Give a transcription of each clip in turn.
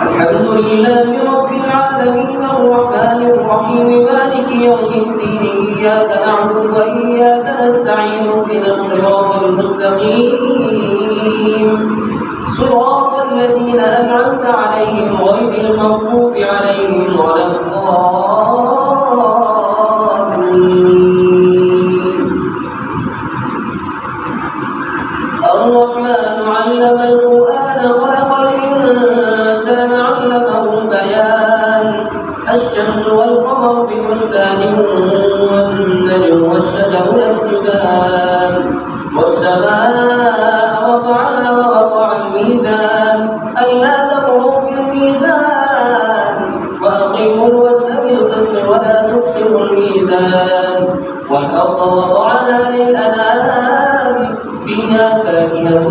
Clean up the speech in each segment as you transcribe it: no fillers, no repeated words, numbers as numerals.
الحمد لله رب العالمين الرحمن الرحيم مالك يوم الدين إياك نعبد وإياك نستعين اهدنا الصراط المستقيم صراط الذين أنعمت عليهم غير المغضوب عليهم ولا الضالين. الرحمن علم القرآن خلق الإنسان علمه البيان الشمس والقمر بحسبان والنجم والشجر يسجدان والسماء رفعها ووضع الميزان ألا تطغوا في الميزان وأقيموا الوزن بالقسط ولا تخسروا الميزان والأرض وضعها للأنام فيها فاكهة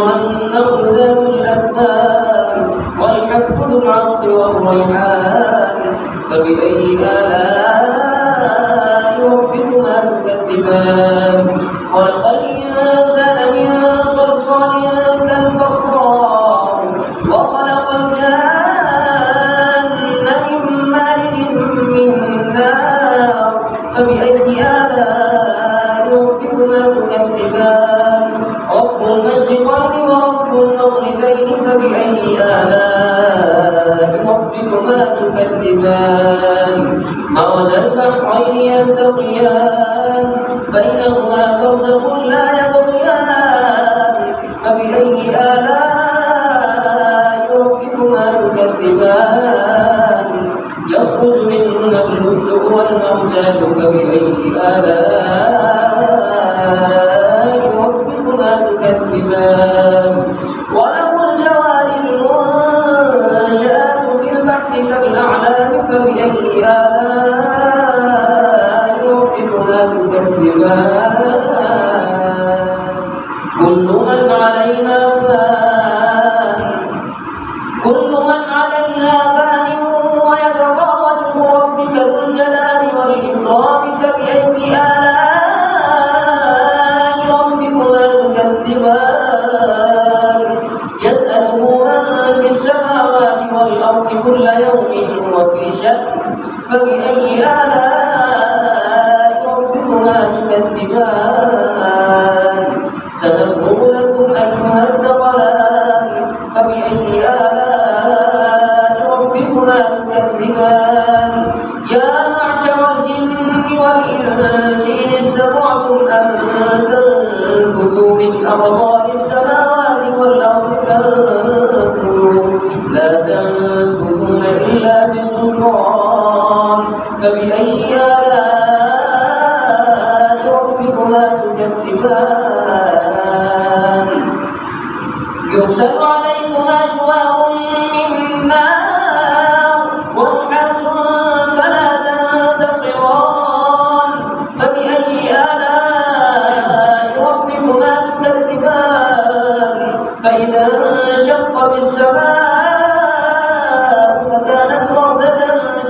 والنخل ذات الأكمام والحب ذو العصف والريحان فبأي آلاء ربكما تكذبان خلق الإنسان من صلصال كالفخار وخلق الجان من مارج من نار فبأي آلاء ربكما تكذبان رب المشرقين ورب المغربين فبأي آلاء ربكما تكذبان مرج البحرين يلتقيان بينهما برزخ لا يبغيان فبأي آلاء ربكما تكذبان يخرج منهما اللؤلؤ والمرجان فبأي آلاء ربكما تكذبان وله الجوار المنشآت في البحر كالأعلام فبأي آلاء ربكما تكذبان كل من عليها فان ويبقى وجه ربك ذو الجلال والإكرام فبأي آلاء ربكما تكذبان يسأله من في السماوات والأرض كل يوم هو في شأن فبأي آلاء ربكما تكذبان سنفرغ لكم أيها الثقلان فبأي آلاء ربكما تكذبان يا معشر الجن والإنس إن استطعتم أن تنفذوا من أقطار السماوات والأرض فانفذوا لا تنفذون إلا بسلطان فبأي آلاء ربكما تكذبان يرسل عليكما شواظ من نار ونحاس فلا تنتصران فبأي آلاء ربكما تكذبان فإذا انشقت السماء فكانت وردة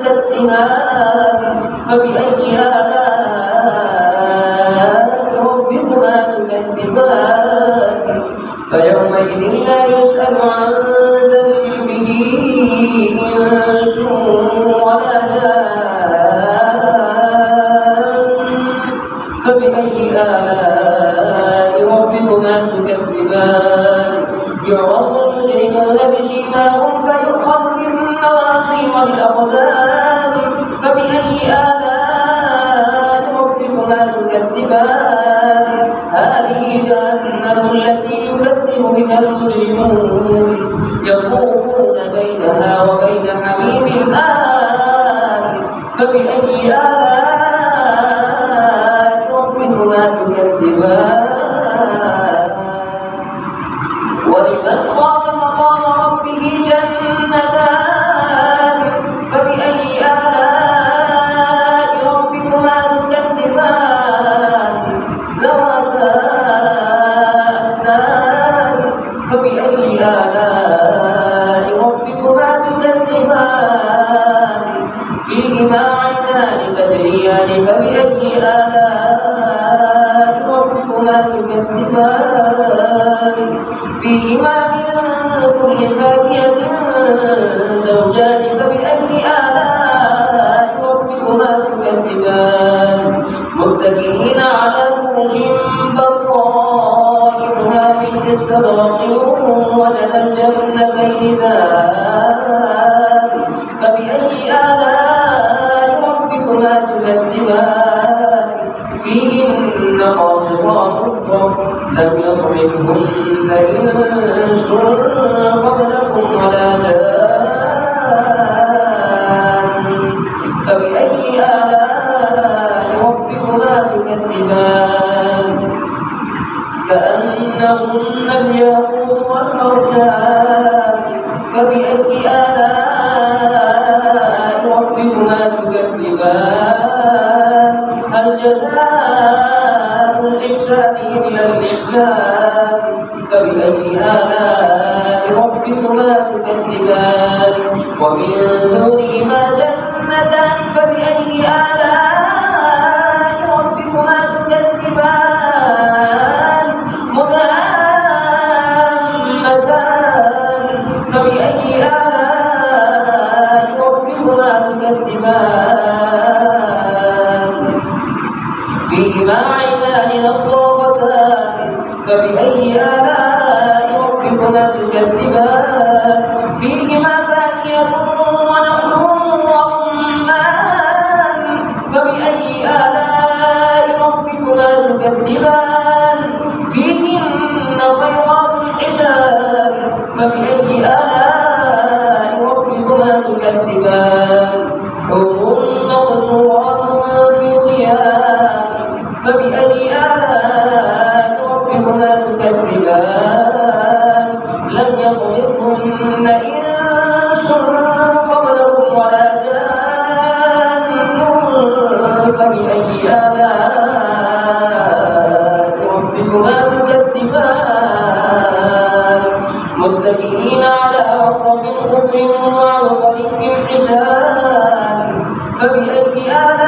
كالدهان فبأي آلاء ربكما تكذبان فيومئذ لا يسأل عن ذنبه إنس ولا جان فبأي آلاء ربكما تكذبان يعرف المجرمون بسيماهم فيؤخذ بالنواصي والأقدام فبأي آلاء ربكما تكذبان هذه جهنم التي يكذب بها المجرمون يطوفون بينها وبين حميم آن فبأي آلاء ربكما تكذبان ولمن خاف مقام ربه جنتان فبأي آلاء ربكما تكذبان ذواتا أفنان فبأي آلاء ربكما تكذبان فيهما عينان تجريان فبأي آلاء ربكما تكذبان فيهما من كل فاكهة زوجان فبأي آلاء ربكما تكذبان متكئين على فرش بطائنها من استبرق وجنى الجنتين دان فبأي آلاء ربكما تكذبان فيهن قاصرات الطرف لم يطمثهن إنس قبلكم ولا جان فبأي آلاء ربكما تكذبان كأنهن الياقوت والمرجان فبأي آلاء ربكما تكذبان هل جزاء الإحسان إلا الإحسان فبأي آلاء ربكما تكذبان ومن دونهما جنتان فبأي آلاء ربكما تكذبان مدهامتان فبأي آلاء ربكما تكذبان فيهما عينان نضاختان فبأي آلاء ربكما تكذبان فيهما فاكهة ونخل ورمان فبأي آلاء ربكما تكذبان فيهن خيرات حسان فبأي آلاء ربكما تكذبان حور مقصورات في الخيام فبأي آلاء ربكما تكذبان لم يطمثهن إنس قبلهم ولا جان فبأي آلاء ربكما تكذبان متكئين على رفرف خضر وعبقري حسان فبأي آلاء